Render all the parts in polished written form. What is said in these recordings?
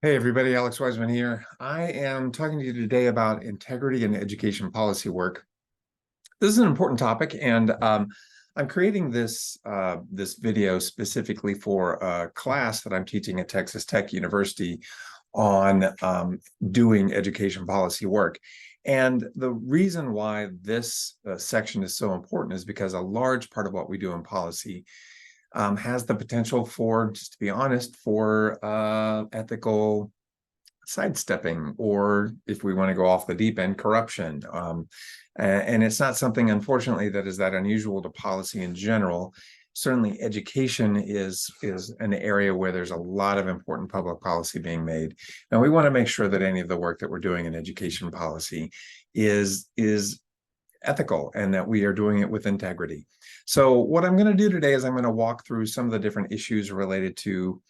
Hey everybody, Alex Wiseman here. I am talking to you today about integrity in education policy work. This is an important topic, and I'm creating this video specifically for a class that I'm teaching at Texas Tech University on doing education policy work. And the reason why this section is so important is because a large part of what we do in policy has the potential for, just to be honest, for ethical sidestepping, or if we want to go off the deep end, corruption. And it's not something, unfortunately, that is that unusual to policy in general. Certainly, education is an area where there's a lot of important public policy being made. And we want to make sure that any of the work that we're doing in education policy is ethical and that we are doing it with integrity. So what I'm going to do today is I'm going to walk through some of the different issues related to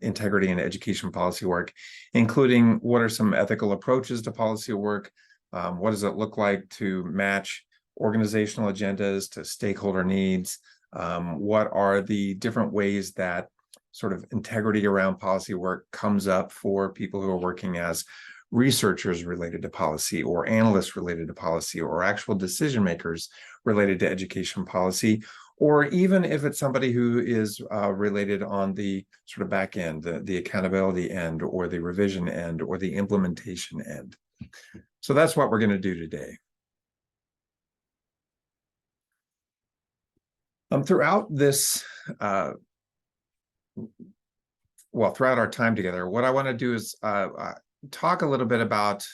integrity in education policy work, including what are some ethical approaches to policy work, what does it look like to match organizational agendas to stakeholder needs, what are the different ways that sort of integrity around policy work comes up for people who are working as researchers related to policy, or analysts related to policy, or actual decision makers related to education policy, or even if it's somebody who is related on the sort of back end, the accountability end, or the revision end, or the implementation end. So that's what we're going to do today. Throughout this, throughout our time together, what I want to do is talk a little bit about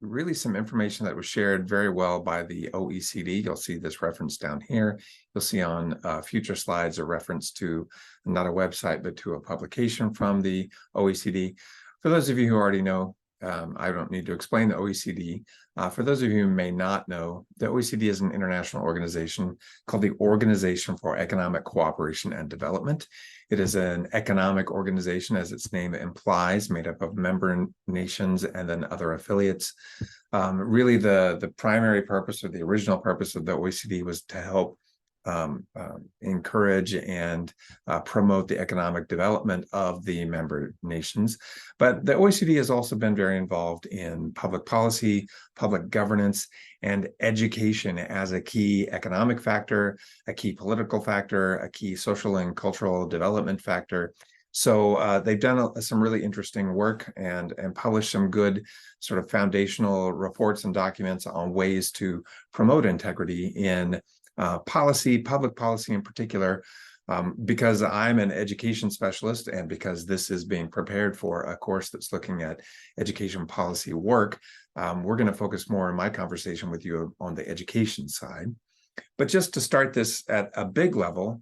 really some information that was shared very well by the OECD. You'll see this reference down here. You'll see on future slides a reference to not a website, but to a publication from the OECD. For those of you who already know, I don't need to explain the OECD. For those of you who may not know, the OECD is an international organization called the Organization for Economic Cooperation and Development. It is an economic organization, as its name implies, made up of member nations and then other affiliates. Really, the primary purpose, or the original purpose of the OECD, was to help encourage and promote the economic development of the member nations. But the OECD has also been very involved in public policy, public governance, and education as a key economic factor, a key political factor, a key social and cultural development factor. So they've done some really interesting work and published some good sort of foundational reports and documents on ways to promote integrity in policy, public policy in particular. Because I'm an education specialist, and because this is being prepared for a course that's looking at education policy work, we're going to focus more in my conversation with you on the education side. But just to start this at a big level,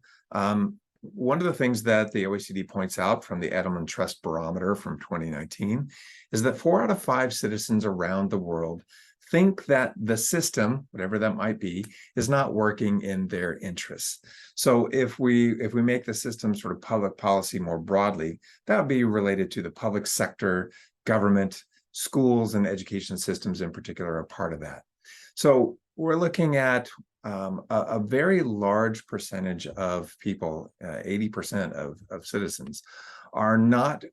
one of the things that the OECD points out from the Edelman Trust Barometer from 2019 is that 4 out of 5 citizens around the world think that the system, whatever that might be, is not working in their interests. So if we make the system sort of public policy more broadly, that would be related to the public sector, government, schools, and education systems in particular are part of that. So we're looking at a very large percentage of people, 80% of citizens, are not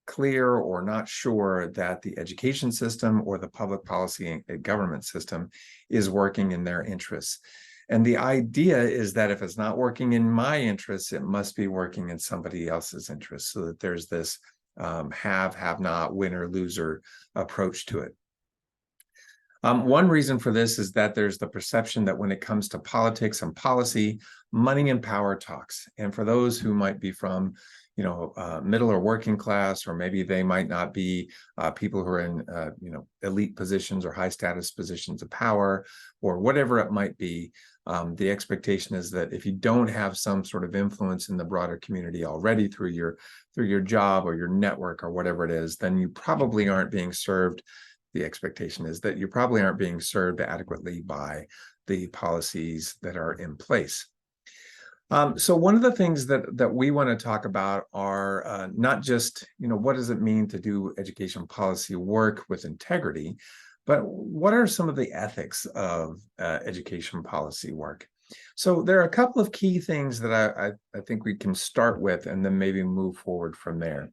clear or not sure that the education system or the public policy and government system is working in their interests. And the idea is that if it's not working in my interests, it must be working in somebody else's interests, so that there's this have not, winner, loser approach to it. One reason for this is that there's the perception that when it comes to politics and policy, money and power talks. And for those who might be from middle or working class, or maybe they might not be people who are in, elite positions or high status positions of power, or whatever it might be. The expectation is that if you don't have some sort of influence in the broader community already through your job or your network or whatever it is, then you probably aren't being served. The expectation is that you probably aren't being served adequately by the policies that are in place. So one of the things that we want to talk about are not just, what does it mean to do education policy work with integrity, but what are some of the ethics of education policy work? So there are a couple of key things that I think we can start with and then maybe move forward from there.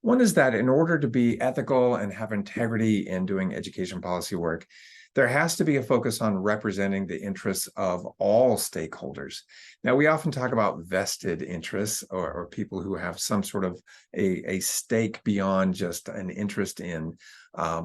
One is that in order to be ethical and have integrity in doing education policy work, there has to be a focus on representing the interests of all stakeholders. Now, we often talk about vested interests or people who have some sort of a stake beyond just an interest in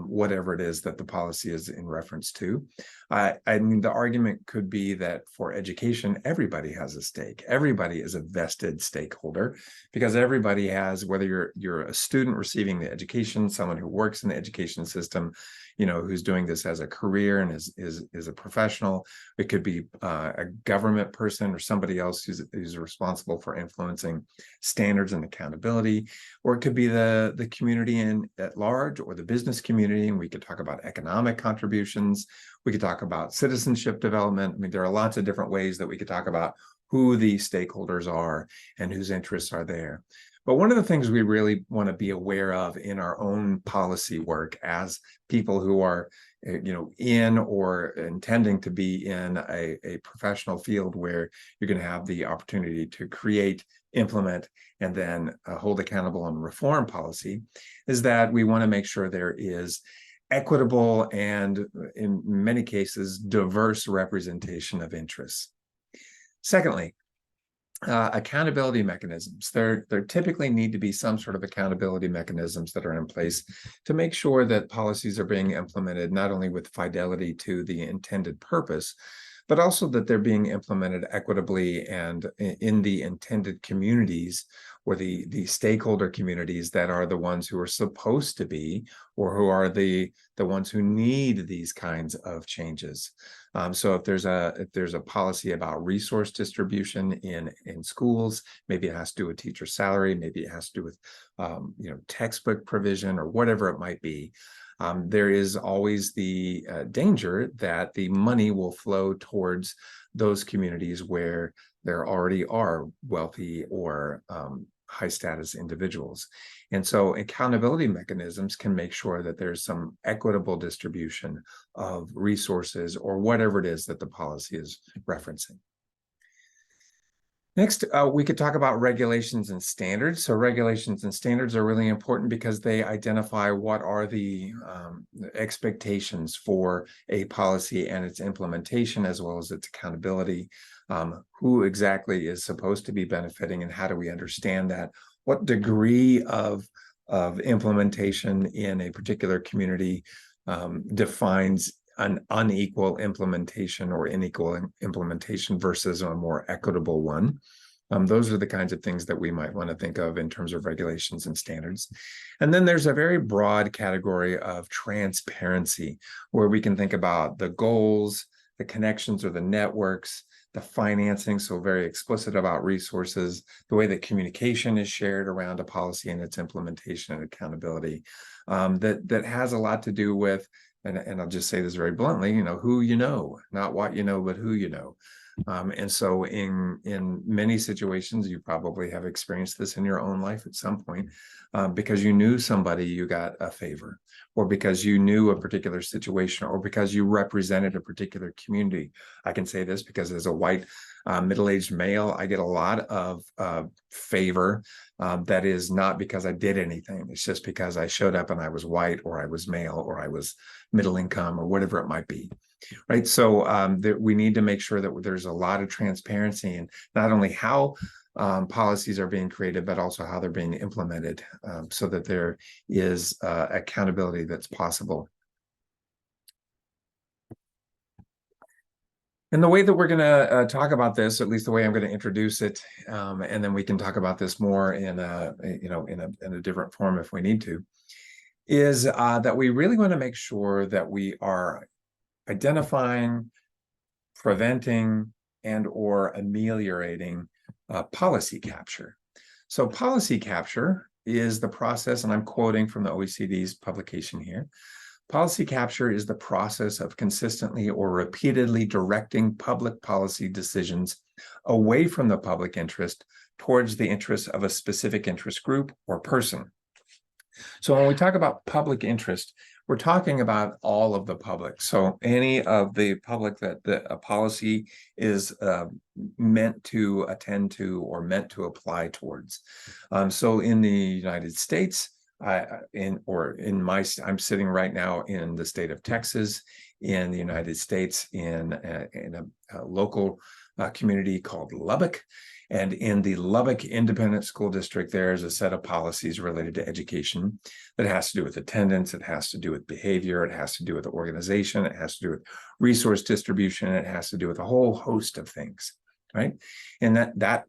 whatever it is that the policy is in reference to. I mean, the argument could be that for education, everybody has a stake. Everybody is a vested stakeholder because everybody has, whether you're a student receiving the education, someone who works in the education system, who's doing this as a career and is a professional. It could be a government person or somebody else who's responsible for influencing standards and accountability, or it could be the community at large or the business community. And we could talk about economic contributions. We could talk about citizenship development. I mean, there are lots of different ways that we could talk about who the stakeholders are and whose interests are there. But one of the things we really want to be aware of in our own policy work as people who are, in or intending to be in a professional field where you're going to have the opportunity to create, implement, and then hold accountable and reform policy, is that we want to make sure there is equitable and, in many cases, diverse representation of interests. Secondly, accountability mechanisms. There typically need to be some sort of accountability mechanisms that are in place to make sure that policies are being implemented not only with fidelity to the intended purpose, but also that they're being implemented equitably and in the intended communities or the stakeholder communities that are the ones who are supposed to be, or who are the ones who need these kinds of changes. So if there's a policy about resource distribution in schools, maybe it has to do with teacher salary, maybe it has to do with textbook provision or whatever it might be. There is always the danger that the money will flow towards those communities where there already are wealthy or high status individuals. And so accountability mechanisms can make sure that there's some equitable distribution of resources or whatever it is that the policy is referencing. Next, we could talk about regulations and standards. So regulations and standards are really important because they identify what are the expectations for a policy and its implementation, as well as its accountability. Who exactly is supposed to be benefiting, and how do we understand that? What degree of implementation in a particular community defines an unequal implementation or unequal implementation versus a more equitable one. Those are the kinds of things that we might want to think of in terms of regulations and standards. And then there's a very broad category of transparency, where we can think about the goals, the connections or the networks, the financing, so very explicit about resources, the way that communication is shared around a policy and its implementation and accountability. That has a lot to do with, and I'll just say this very bluntly, who you know, not what you know, but who you know. And so in many situations, you probably have experienced this in your own life at some point, because you knew somebody, you got a favor, or because you knew a particular situation, or because you represented a particular community. I can say this because as a white middle-aged male, I get a lot of favor that is not because I did anything. It's just because I showed up and I was white, or I was male, or I was middle income, or whatever it might be. Right. So that we need to make sure that there's a lot of transparency in not only how policies are being created, but also how they're being implemented, so that there is accountability that's possible. And the way that we're going to talk about this, at least the way I'm going to introduce it, and then we can talk about this more in a different form if we need to, is that we really want to make sure that we are identifying, preventing, and or ameliorating policy capture. So policy capture is the process, and I'm quoting from the OECD's publication here. Policy capture is the process of consistently or repeatedly directing public policy decisions away from the public interest towards the interests of a specific interest group or person. So when we talk about public interest, we're talking about all of the public. So any of the public that a policy is meant to attend to or meant to apply towards. So in the United States, I'm sitting right now in the state of Texas, in the United States, in a local community called Lubbock. And in the Lubbock Independent School District, there's a set of policies related to education that has to do with attendance, it has to do with behavior, it has to do with organization, it has to do with resource distribution, it has to do with a whole host of things, right? And that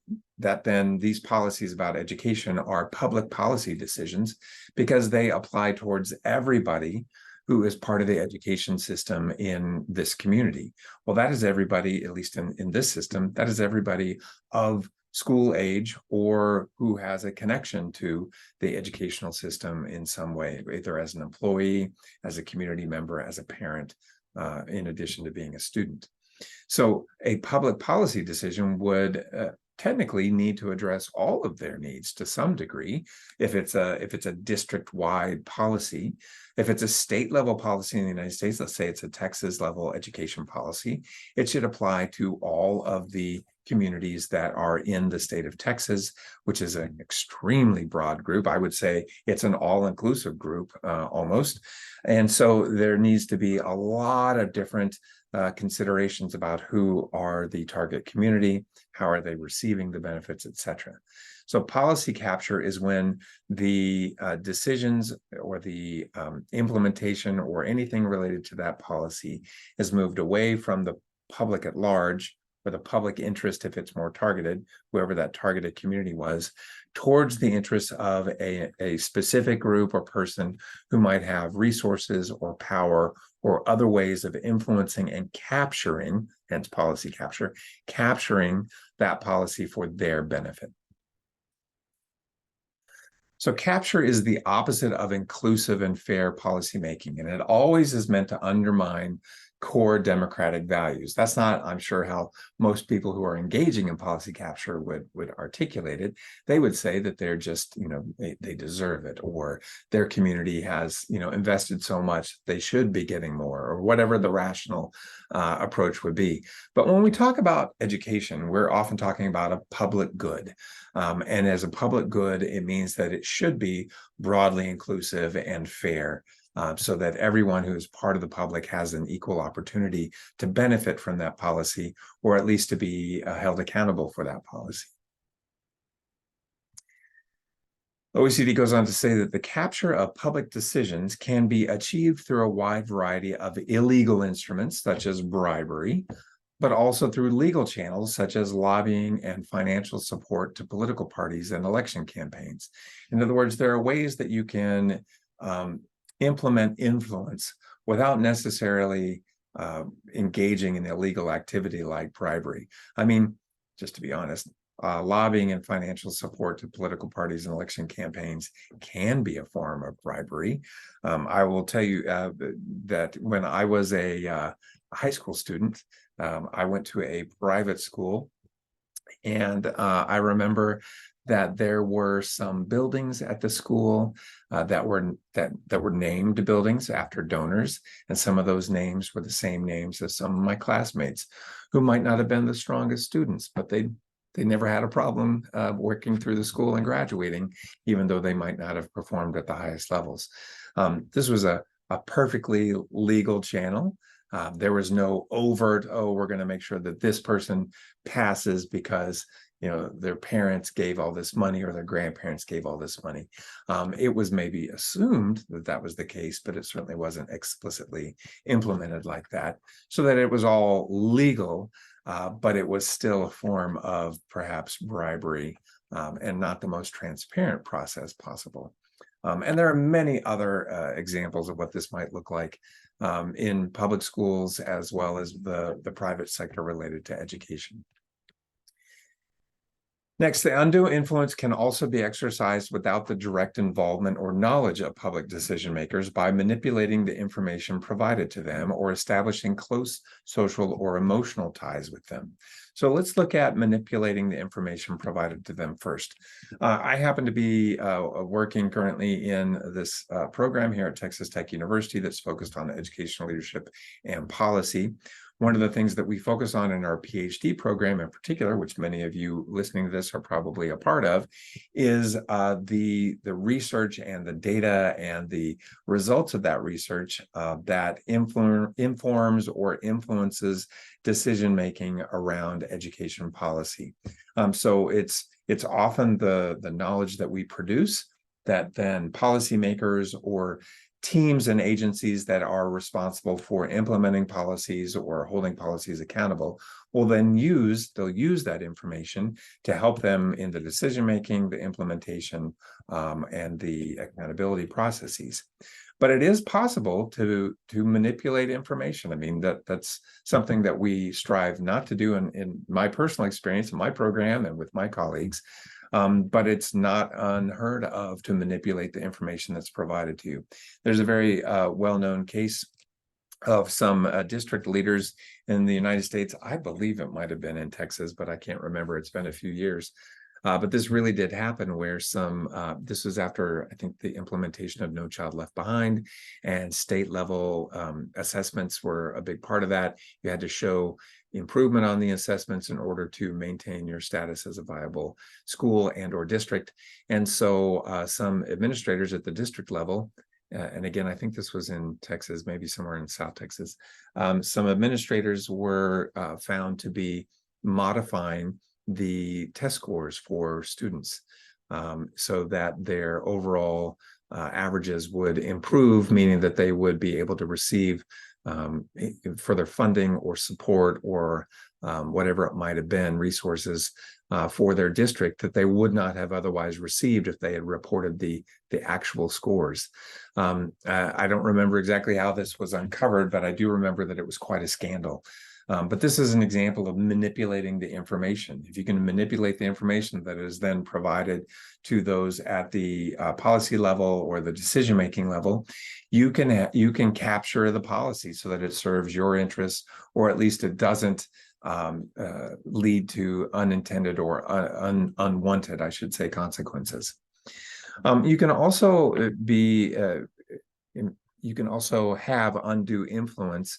then these policies about education are public policy decisions because they apply towards everybody who is part of the education system in this community. Well, that is everybody, at least in this system, that is everybody of school age or who has a connection to the educational system in some way, either as an employee, as a community member, as a parent, in addition to being a student. So a public policy decision would technically need to address all of their needs to some degree. If it's a district-wide policy, if it's a state level policy in the United States, let's say it's a Texas level education policy, it should apply to all of the communities that are in the state of Texas, which is an extremely broad group. I would say it's an all-inclusive group almost. And so there needs to be a lot of different considerations about who are the target community, how are they receiving the benefits, etc. So policy capture is when the decisions or the implementation or anything related to that policy is moved away from the public at large, or the public interest if it's more targeted, whoever that targeted community was, towards the interests of a specific group or person who might have resources or power or other ways of influencing and capturing, hence policy capture, capturing that policy for their benefit. So capture is the opposite of inclusive and fair policymaking, and it always is meant to undermine core democratic values. That's not, I'm sure, how most people who are engaging in policy capture would articulate it. They would say that they're just, they deserve it, or their community has, invested so much, they should be getting more, or whatever the rational approach would be. But when we talk about education, we're often talking about a public good. And as a public good, it means that it should be broadly inclusive and fair, so that everyone who is part of the public has an equal opportunity to benefit from that policy, or at least to be held accountable for that policy. OECD goes on to say that the capture of public decisions can be achieved through a wide variety of illegal instruments, such as bribery, but also through legal channels such as lobbying and financial support to political parties and election campaigns. In other words, there are ways that you can implement influence without necessarily engaging in illegal activity like bribery. I mean, just to be honest, lobbying and financial support to political parties and election campaigns can be a form of bribery. I will tell you that when I was a high school student, I went to a private school, and I remember that there were some buildings at the school that were named buildings after donors, and some of those names were the same names as some of my classmates who might not have been the strongest students, but they never had a problem working through the school and graduating, even though they might not have performed at the highest levels. This was a perfectly legal channel. There was no overt, oh, we're going to make sure that this person passes because their parents gave all this money or their grandparents gave all this money. It was maybe assumed that that was the case, but it certainly wasn't explicitly implemented like that, so that it was all legal, but it was still a form of perhaps bribery, and not the most transparent process possible. And there are many other examples of what this might look like in public schools, as well as the private sector related to education. Next, the undue influence can also be exercised without the direct involvement or knowledge of public decision makers by manipulating the information provided to them or establishing close social or emotional ties with them. So let's look at manipulating the information provided to them first. I happen to be working currently in this program here at Texas Tech University that's focused on educational leadership and policy. one of the things that we focus on in our PhD program in particular, which many of you listening to this are probably a part of, is the research and the data and the results of that research that informs or influences decision-making around education policy. So it's often the knowledge that we produce that then policymakers or teams and agencies that are responsible for implementing policies or holding policies accountable will then they'll use that information to help them in the decision-making, the implementation, and the accountability processes. But it is possible to manipulate information. I mean, that's something that we strive not to do in my personal experience in my program and with my colleagues. But it's not unheard of to manipulate the information that's provided to you. There's a very well-known case of some district leaders in the United States. I believe it might have been in Texas, but I can't remember. It's been a few years. But this really did happen where this was after, I think, the implementation of No Child Left Behind, and state level assessments were a big part of that. You had to show improvement on the assessments in order to maintain your status as a viable school and or district. And so some administrators at the district level, and again, I think this was in Texas, maybe somewhere in South Texas, some administrators were found to be modifying the test scores for students so that their overall averages would improve, meaning that they would be able to receive further funding or support or whatever it might have been, resources for their district that they would not have otherwise received if they had reported the actual scores. I don't remember exactly how this was uncovered, but I do remember that it was quite a scandal. But this is an example of manipulating the information. If you can manipulate the information that is then provided to those at the policy level or the decision-making level, you can capture the policy so that it serves your interests, or at least it doesn't lead to unintended or unwanted, I should say, consequences. You can also have undue influence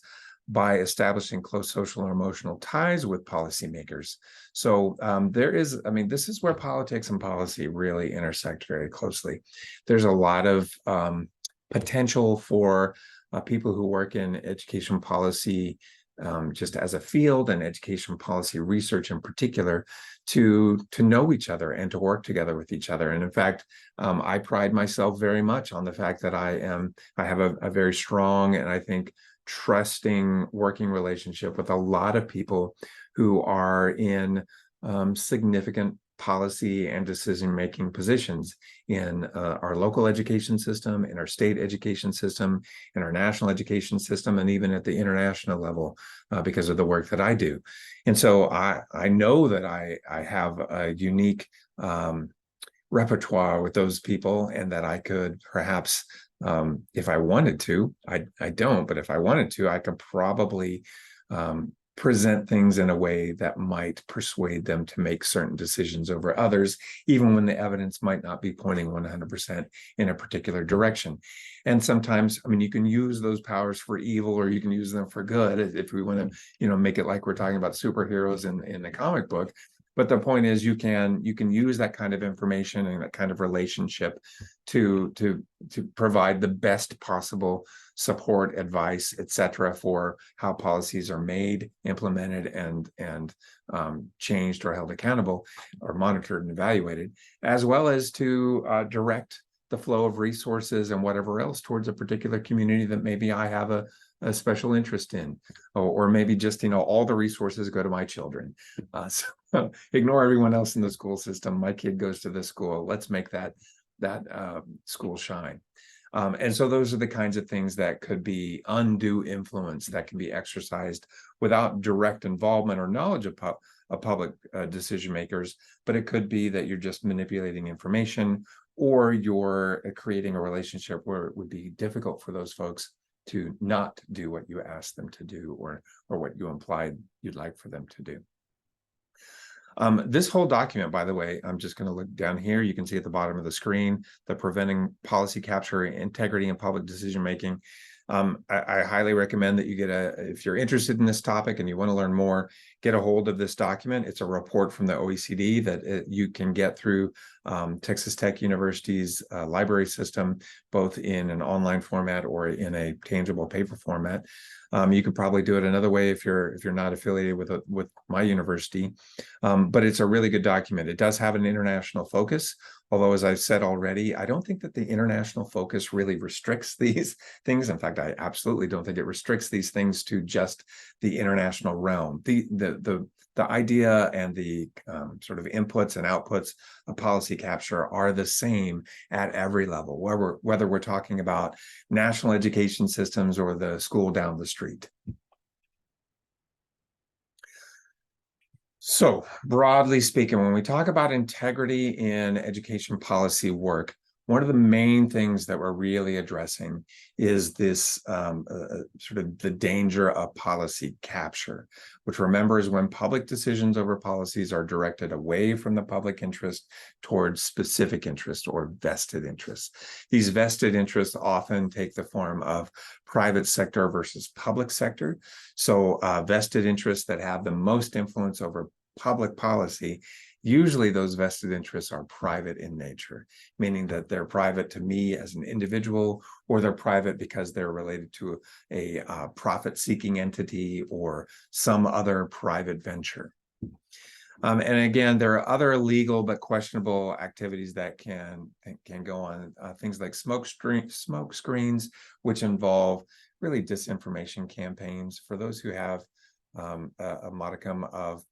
by establishing close social or emotional ties with policymakers. So this is where politics and policy really intersect very closely. There's a lot of potential for people who work in education policy just as a field, and education policy research in particular, to know each other and to work together with each other. And in fact, I pride myself very much on the fact that I have a very strong and I think trusting working relationship with a lot of people who are in significant policy and decision-making positions in our local education system, in our state education system, in our national education system, and even at the international level because of the work that I do. And so I know that I have a unique repertoire with those people, and that I could perhaps, if I wanted to, I don't, but if I wanted to, I could probably present things in a way that might persuade them to make certain decisions over others, even when the evidence might not be pointing 100% in a particular direction. And sometimes, I mean, you can use those powers for evil, or you can use them for good, if we want to, make it like we're talking about superheroes in the comic book. But the point is, you can use that kind of information and that kind of relationship to provide the best possible support, advice, etc., for how policies are made, implemented, and changed or held accountable or monitored and evaluated, as well as to direct the flow of resources and whatever else towards a particular community that maybe I have a special interest in, or maybe just, all the resources go to my children. So ignore everyone else in the school system. My kid goes to this school. Let's make that school shine. And so those are the kinds of things that could be undue influence that can be exercised without direct involvement or knowledge of public decision makers. But it could be that you're just manipulating information, or you're creating a relationship where it would be difficult for those folks to not do what you asked them to do, or what you implied you'd like for them to do. This whole document, by the way, I'm just going to look down here. You can see at the bottom of the screen, the Preventing Policy Capture, Integrity, and Public Decision Making. I highly recommend that you if you're interested in this topic and you want to learn more, get a hold of this document. It's a report from the OECD that you can get through Texas Tech University's library system, both in an online format or in a tangible paper format. You could probably do it another way if you're not affiliated with my university, but it's a really good document. It does have an international focus, although, as I've said already, I don't think that the international focus really restricts these things. In fact, I absolutely don't think it restricts these things to just the international realm. The idea and the sort of inputs and outputs of policy capture are the same at every level, whether we're talking about national education systems or the school down the street. So, broadly speaking, when we talk about integrity in education policy work, one of the main things that we're really addressing is this sort of the danger of policy capture, which, remember, is when public decisions over policies are directed away from the public interest towards specific interest or vested interests. These vested interests often take the form of private sector versus public sector. So vested interests that have the most influence over public policy, usually those vested interests are private in nature, meaning that they're private to me as an individual, or they're private because they're related to a profit-seeking entity or some other private venture. And again, there are other legal but questionable activities that can go on. Things like smoke screens, which involve really disinformation campaigns for those who have a modicum of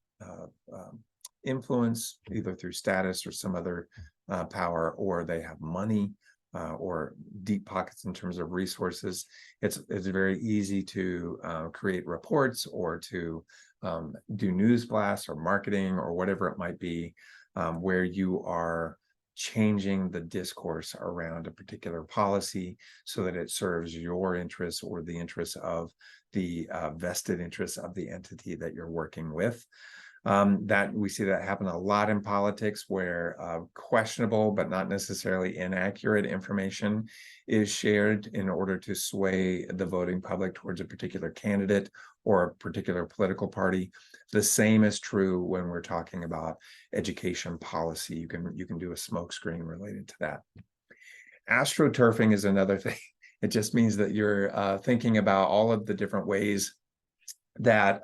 influence, either through status or some other power, or they have money or deep pockets in terms of resources. It's very easy to create reports or to do news blasts or marketing or whatever it might be, where you are changing the discourse around a particular policy so that it serves your interests or the interests of the vested interests of the entity that you're working with. That we see that happen a lot in politics, where questionable but not necessarily inaccurate information is shared in order to sway the voting public towards a particular candidate or a particular political party. The same is true when we're talking about education policy. You can do a smokescreen related to that. AstroTurfing is another thing. It just means that you're thinking about all of the different ways that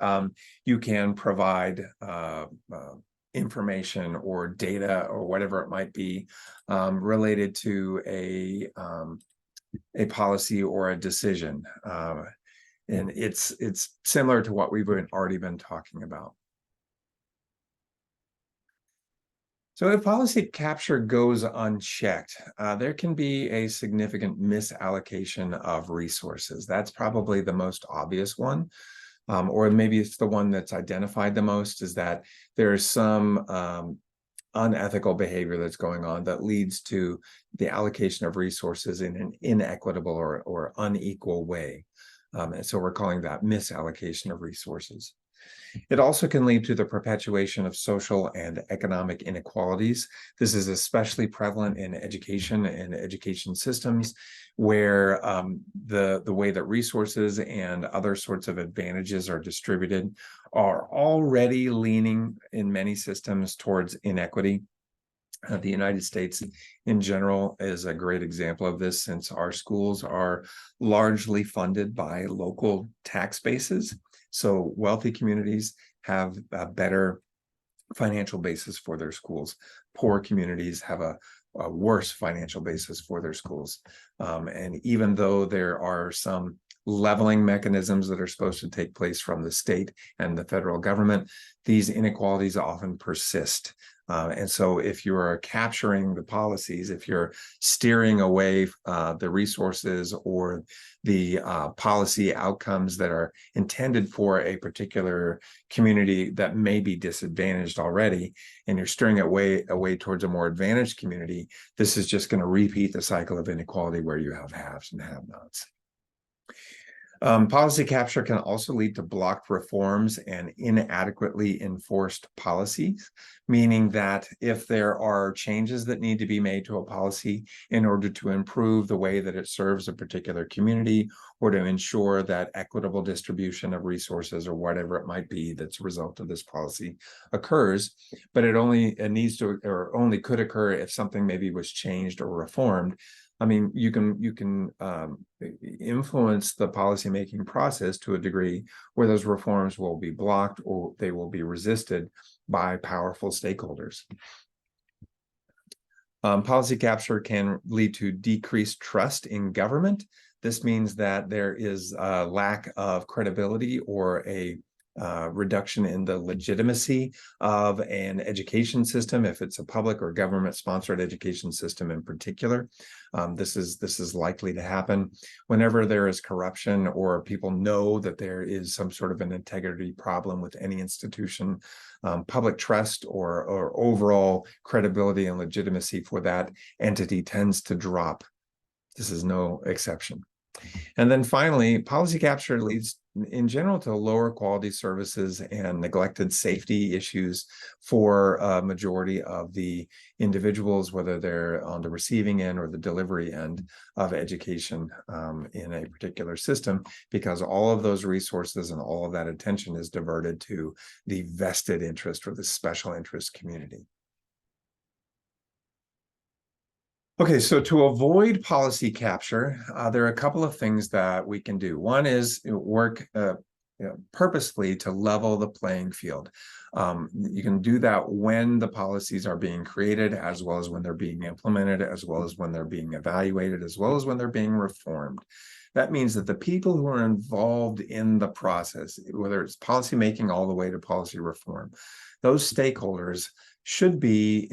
you can provide information or data or whatever it might be related to a policy or a decision. And it's similar to what we've already been talking about. So if policy capture goes unchecked, there can be a significant misallocation of resources. That's probably the most obvious one. Or maybe it's the one that's identified the most, is that there's some unethical behavior that's going on that leads to the allocation of resources in an inequitable or unequal way. And so we're calling that misallocation of resources. It also can lead to the perpetuation of social and economic inequalities. This is especially prevalent in education and education systems, where the way that resources and other sorts of advantages are distributed are already leaning in many systems towards inequity. The United States in general is a great example of this, since our schools are largely funded by local tax bases. So wealthy communities have a better financial basis for their schools. Poor communities have a worse financial basis for their schools. And even though there are some leveling mechanisms that are supposed to take place from the state and the federal government, these inequalities often persist. And so if you are capturing the policies, if you're steering away the resources or the policy outcomes that are intended for a particular community that may be disadvantaged already, and you're steering it away towards a more advantaged community, this is just going to repeat the cycle of inequality where you have haves and have-nots. Policy capture can also lead to blocked reforms and inadequately enforced policies, meaning that if there are changes that need to be made to a policy in order to improve the way that it serves a particular community or to ensure that equitable distribution of resources or whatever it might be that's a result of this policy occurs, but it needs to or only could occur if something maybe was changed or reformed. I mean, you can influence the policymaking process to a degree where those reforms will be blocked or they will be resisted by powerful stakeholders. Policy capture can lead to decreased trust in government. This means that there is a lack of credibility or a reduction in the legitimacy of an education system, if it's a public or government-sponsored education system in particular. This is likely to happen whenever there is corruption or people know that there is some sort of an integrity problem with any institution. Public trust or overall credibility and legitimacy for that entity tends to drop. This is no exception. And then finally, policy capture leads in general to lower quality services and neglected safety issues for a majority of the individuals, whether they're on the receiving end or the delivery end of education in a particular system, because all of those resources and all of that attention is diverted to the vested interest or the special interest community. Okay, so to avoid policy capture, there are a couple of things that we can do. One is work purposefully to level the playing field. You can do that when the policies are being created, as well as when they're being implemented, as well as when they're being evaluated, as well as when they're being reformed. That means that the people who are involved in the process, whether it's policymaking all the way to policy reform, those stakeholders should be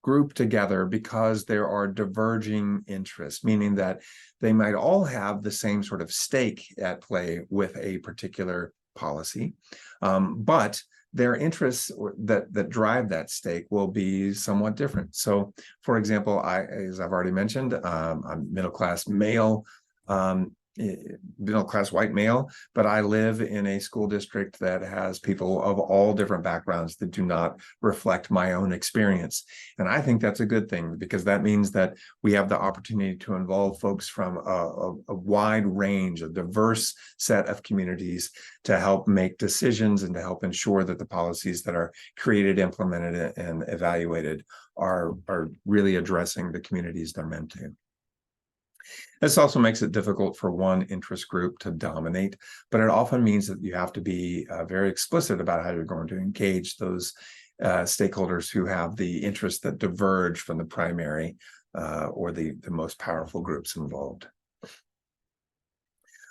grouped together because there are diverging interests, meaning that they might all have the same sort of stake at play with a particular policy, but their interests that drive that stake will be somewhat different. So, for example, as I've already mentioned, I'm middle-class male, middle-class white male, but I live in a school district that has people of all different backgrounds that do not reflect my own experience. And I think that's a good thing, because that means that we have the opportunity to involve folks from a wide range, a diverse set of communities to help make decisions and to help ensure that the policies that are created, implemented, and evaluated are really addressing the communities they're meant to. This also makes it difficult for one interest group to dominate, but it often means that you have to be very explicit about how you're going to engage those stakeholders who have the interests that diverge from the primary or the most powerful groups involved.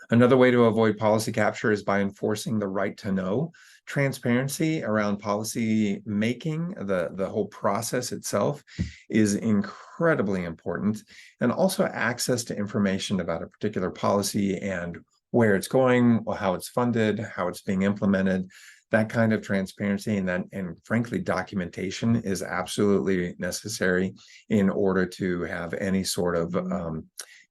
Another way to avoid policy capture is by enforcing the right to know. Transparency around policy making, the whole process itself, is incredibly important. And also access to information about a particular policy and where it's going, how it's funded, how it's being implemented. That kind of transparency and frankly, documentation is absolutely necessary in order to have any sort of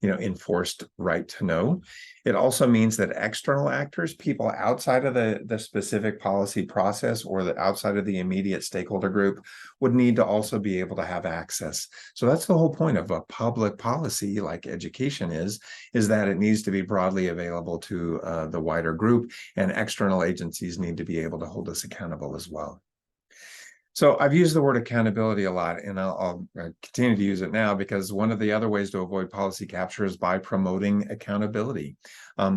enforced right to know. It also means that external actors, people outside of the specific policy process or outside of the immediate stakeholder group, would need to also be able to have access. So that's the whole point of a public policy like education is that it needs to be broadly available to the wider group, and external agencies need to be able to hold us accountable as well. So I've used the word accountability a lot, and I'll continue to use it now, because one of the other ways to avoid policy capture is by promoting accountability.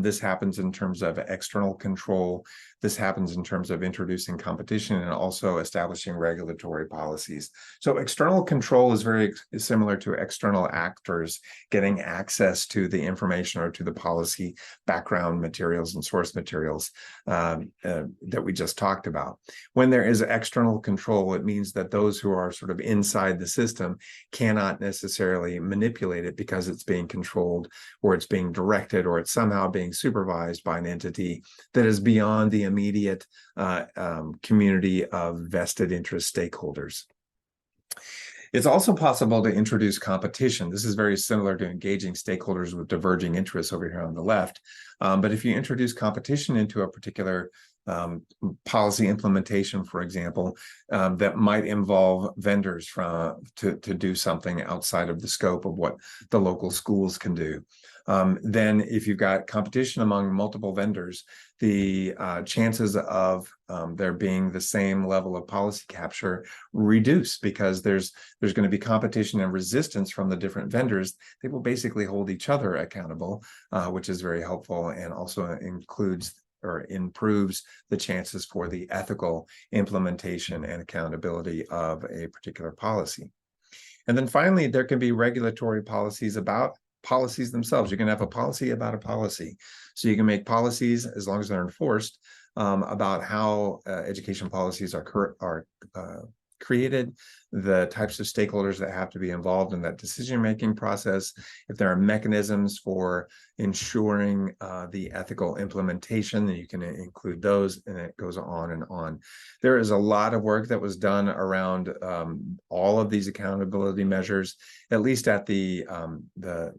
This happens in terms of external control. This happens in terms of introducing competition and also establishing regulatory policies. So external control is very similar to external actors getting access to the information or to the policy background materials and source materials that we just talked about. When there is external control, it means that those who are sort of inside the system cannot necessarily manipulate it because it's being controlled, or it's being directed, or it's somehow being supervised by an entity that is beyond the immediate community of vested interest stakeholders. It's also possible to introduce competition. This is very similar to engaging stakeholders with diverging interests over here on the left. But if you introduce competition into a particular policy implementation, for example, that might involve vendors to do something outside of the scope of what the local schools can do. Then if you've got competition among multiple vendors, the chances of there being the same level of policy capture reduce, because there's going to be competition and resistance from the different vendors. They will basically hold each other accountable, which is very helpful, and also includes or improves the chances for the ethical implementation and accountability of a particular policy. And then finally, there can be regulatory policies about policies themselves. You can have a policy about a policy. So you can make policies, as long as they're enforced, about how education policies are created, the types of stakeholders that have to be involved in that decision-making process, if there are mechanisms for ensuring the ethical implementation, then you can include those, and it goes on and on. There is a lot of work that was done around all of these accountability measures, at least at the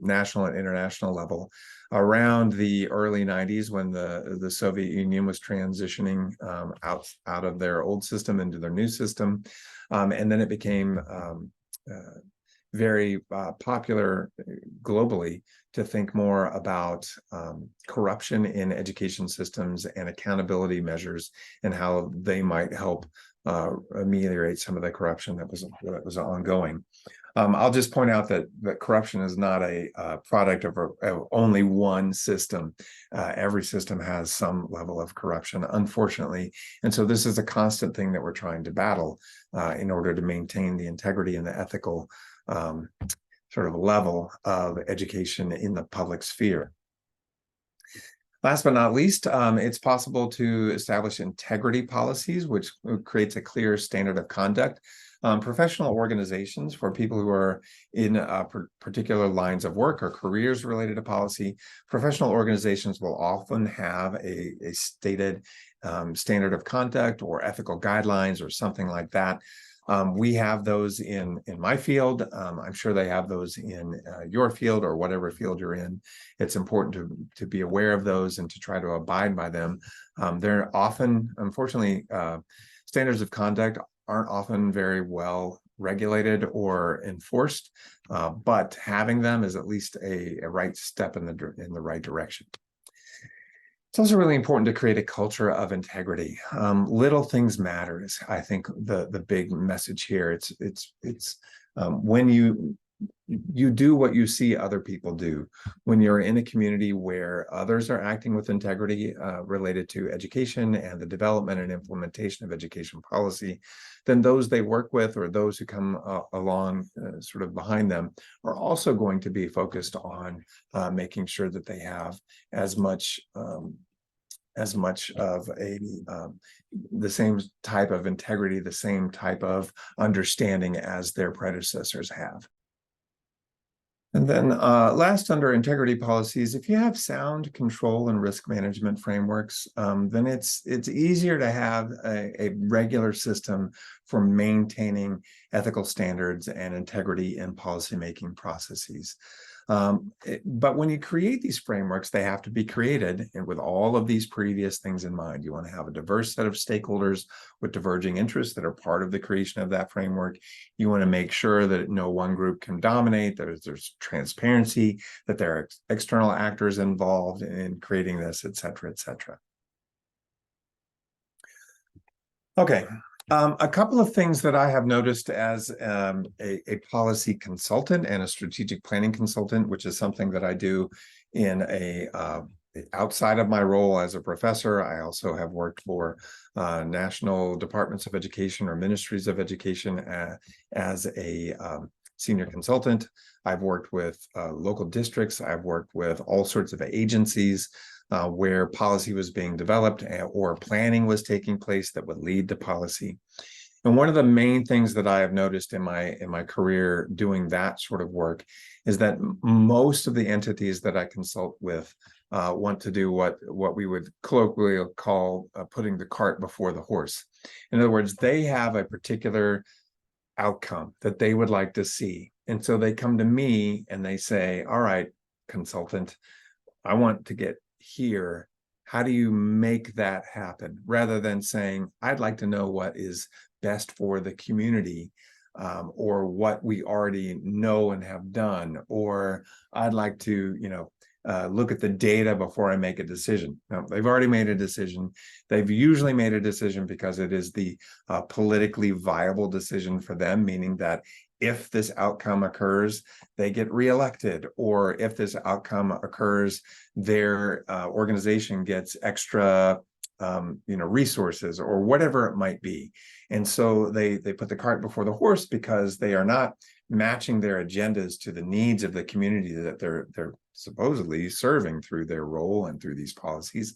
national and international level, around the early 90s, when the Soviet Union was transitioning out of their old system into their new system. And then it became very popular globally to think more about corruption in education systems and accountability measures, and how they might help ameliorate some of the corruption that was ongoing. I'll just point out that corruption is not a product of only one system. Every system has some level of corruption, unfortunately. And so this is a constant thing that we're trying to battle in order to maintain the integrity and the ethical sort of level of education in the public sphere. Last but not least, it's possible to establish integrity policies, which creates a clear standard of conduct. Professional organizations, for people who are in particular lines of work or careers related to policy, professional organizations will often have a stated standard of conduct or ethical guidelines or something like that. We have those in my field. I'm sure they have those in your field, or whatever field you're in. It's important to be aware of those and to try to abide by them. They're often, unfortunately, standards of conduct aren't often very well regulated or enforced, but having them is at least a right step in the right direction. It's also really important to create a culture of integrity. Little things matter is, I think, the big message here. It's when you do what you see other people do. When you're in a community where others are acting with integrity related to education and the development and implementation of education policy, then those they work with, or those who come along sort of behind them, are also going to be focused on making sure that they have as much of the same type of integrity, the same type of understanding as their predecessors have. And then last, under integrity policies, if you have sound control and risk management frameworks, then it's easier to have a regular system for maintaining ethical standards and integrity in policymaking processes. But when you create these frameworks, they have to be created and with all of these previous things in mind. You want to have a diverse set of stakeholders with diverging interests that are part of the creation of that framework. You want to make sure that no one group can dominate, there's transparency, that there are external actors involved in creating this, et cetera, et cetera. Okay. A couple of things that I have noticed as a policy consultant and a strategic planning consultant, which is something that I do in outside of my role as a professor. I also have worked for national departments of education or ministries of education as a senior consultant. I've worked with local districts. I've worked with all sorts of agencies where policy was being developed or planning was taking place that would lead to policy. And one of the main things that I have noticed in my career doing that sort of work is that most of the entities that I consult with want to do what we would colloquially call putting the cart before the horse. In other words, they have a particular outcome that they would like to see. And so they come to me and they say, all right, consultant, I want to get here. How do you make that happen? Rather than saying, I'd like to know what is best for the community, or what we already know and have done, or I'd like to, look at the data before I make a decision. Now, they've already made a decision. They've usually made a decision because it is the politically viable decision for them, meaning that if this outcome occurs, they get reelected, or if this outcome occurs, their organization gets extra resources, or whatever it might be. And so they put the cart before the horse, because they are not matching their agendas to the needs of the community that they're supposedly serving through their role and through these policies.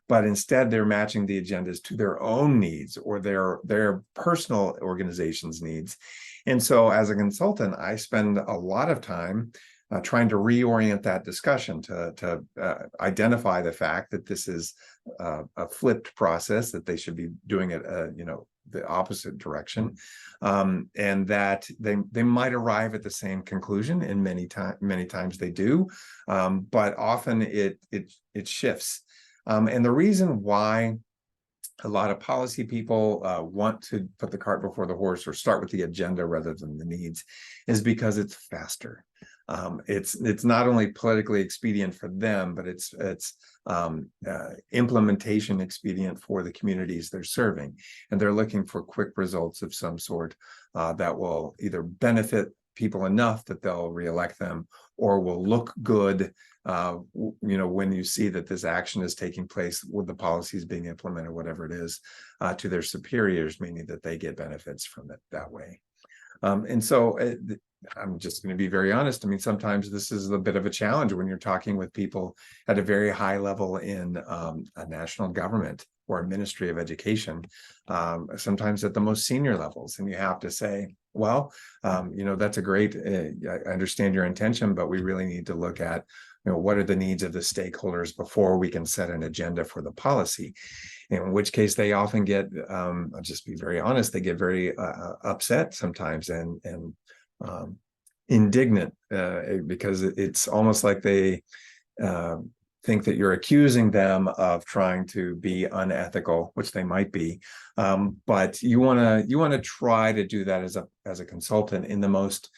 But instead, they're matching the agendas to their own needs, or their personal organization's needs. And so as a consultant, I spend a lot of time trying to reorient that discussion to identify the fact that this is a flipped process, that they should be doing it, the opposite direction, and that they might arrive at the same conclusion, and many times they do, but often it shifts. And the reason why a lot of policy people want to put the cart before the horse, or start with the agenda rather than the needs, is because it's faster. It's not only politically expedient for them, but it's implementation expedient for the communities they're serving, and they're looking for quick results of some sort that will either benefit people enough that they'll reelect them, or will look good when you see that this action is taking place with the policies being implemented, whatever it is, to their superiors, meaning that they get benefits from it that way. And so I'm just going to be very honest. I mean, sometimes this is a bit of a challenge when you're talking with people at a very high level in a national government or a Ministry of Education, sometimes at the most senior levels. And you have to say, well, that's a great, I understand your intention, but we really need to look at, what are the needs of the stakeholders before we can set an agenda for the policy. In which case they often get, I'll just be very honest, they get very upset sometimes and indignant, because it's almost like they think that you're accusing them of trying to be unethical, which they might be, but you want to try to do that as a consultant in the most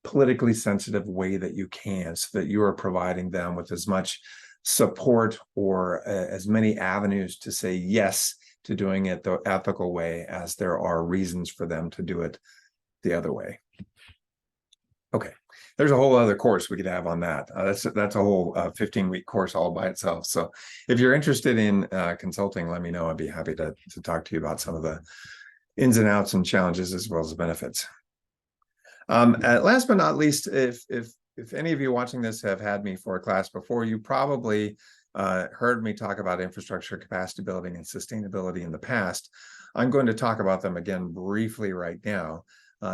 politically sensitive way that you can, so that you are providing them with as much support, or as many avenues to say yes to doing it the ethical way as there are reasons for them to do it the other way. Okay, there's a whole other course we could have on that. That's a whole 15-week course all by itself. So if you're interested in consulting, let me know. I'd be happy to talk to you about some of the ins and outs and challenges, as well as the benefits. Last but not least, if any of you watching this have had me for a class before, you probably heard me talk about infrastructure, capacity building, and sustainability in the past. I'm going to talk about them again briefly right now,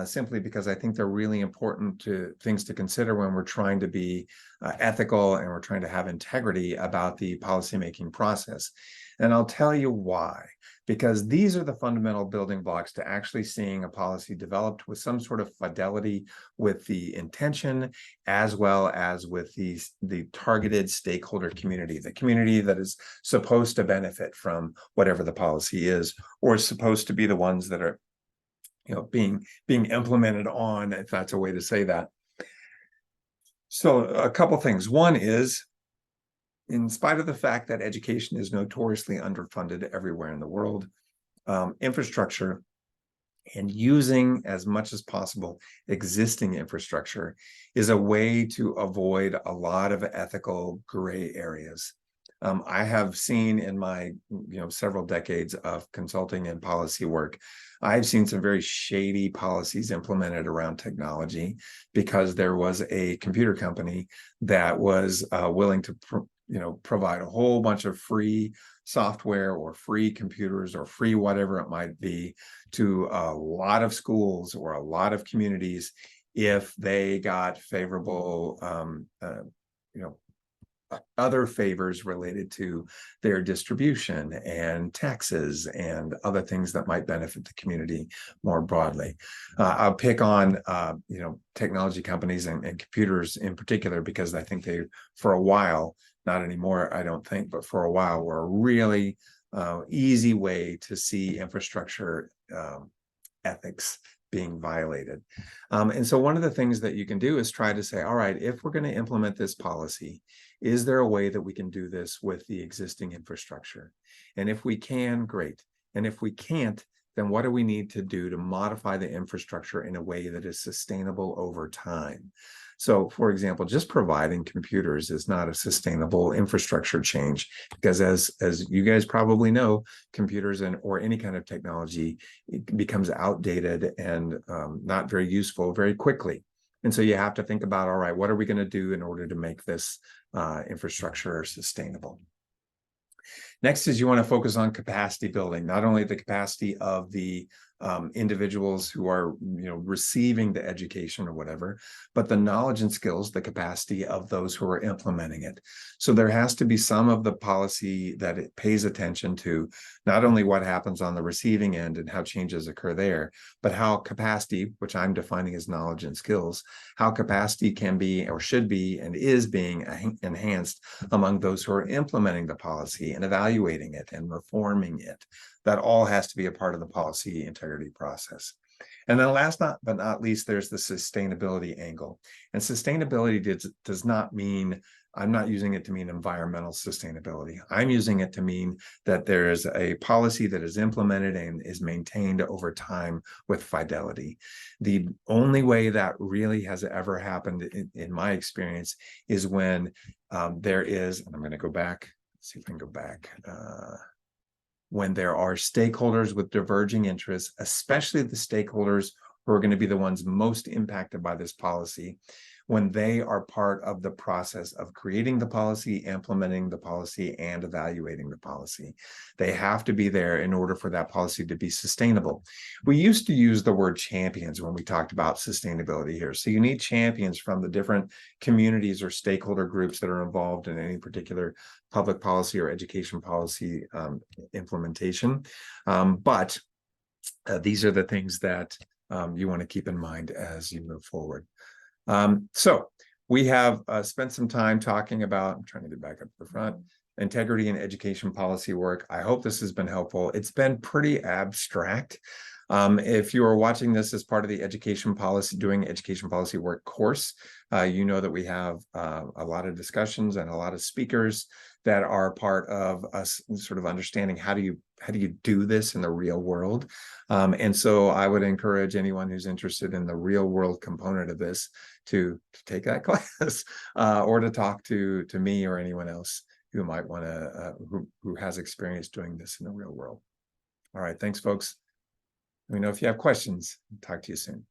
simply because I think they're really important things to consider when we're trying to be ethical, and we're trying to have integrity about the policymaking process. And I'll tell you why. Because these are the fundamental building blocks to actually seeing a policy developed with some sort of fidelity with the intention, as well as with the targeted stakeholder community, the community that is supposed to benefit from whatever the policy is, or is supposed to be the ones that are being implemented on, if that's a way to say that. So a couple things. One is, in spite of the fact that education is notoriously underfunded everywhere in the world, infrastructure, and using as much as possible existing infrastructure, is a way to avoid a lot of ethical gray areas. I have seen in my several decades of consulting and policy work, I've seen some very shady policies implemented around technology, because there was a computer company that was willing to provide a whole bunch of free software, or free computers, or free whatever it might be, to a lot of schools or a lot of communities if they got favorable other favors related to their distribution and taxes and other things that might benefit the community more broadly. I'll pick on technology companies and computers in particular, because I think they, for a while, not anymore, I don't think, but for a while, were a really easy way to see infrastructure ethics being violated. And so one of the things that you can do is try to say, all right, if we're going to implement this policy, is there a way that we can do this with the existing infrastructure? And if we can, great. And if we can't, then what do we need to do to modify the infrastructure in a way that is sustainable over time? So, for example, just providing computers is not a sustainable infrastructure change, because as you guys probably know, computers or any kind of technology, it becomes outdated and not very useful very quickly. And so you have to think about, all right, what are we going to do in order to make this infrastructure sustainable? Next is you want to focus on capacity building, not only the capacity of the individuals who are receiving the education or whatever, but the knowledge and skills, the capacity of those who are implementing it. So there has to be some of the policy that it pays attention to not only what happens on the receiving end and how changes occur there, but how capacity, which I'm defining as knowledge and skills, how capacity can be or should be and is being enhanced among those who are implementing the policy and evaluating it and reforming it. That all has to be a part of the policy integrity process. And then last but not least, there's the sustainability angle. And sustainability does not mean, I'm not using it to mean environmental sustainability. I'm using it to mean that there is a policy that is implemented and is maintained over time with fidelity. The only way that really has ever happened in my experience is when there is, and I'm going to go back, see if I can go back, when there are stakeholders with diverging interests, especially the stakeholders who are going to be the ones most impacted by this policy, when they are part of the process of creating the policy, implementing the policy, and evaluating the policy. They have to be there in order for that policy to be sustainable. We used to use the word champions when we talked about sustainability here. So you need champions from the different communities or stakeholder groups that are involved in any particular public policy or education policy implementation. But these are the things that you want to keep in mind as you move forward. So we have spent some time talking about, I'm trying to get back up to the front, integrity and education policy work. I hope this has been helpful. It's been pretty abstract. If you are watching this as part of the education policy work course, you know that we have a lot of discussions and a lot of speakers that are part of us sort of understanding how do you do this in the real world. And so I would encourage anyone who's interested in the real world component of this to take that class or to talk to me or anyone else who might want to, who has experience doing this in the real world. All right, thanks, folks. Let me know if you have questions. Talk to you soon.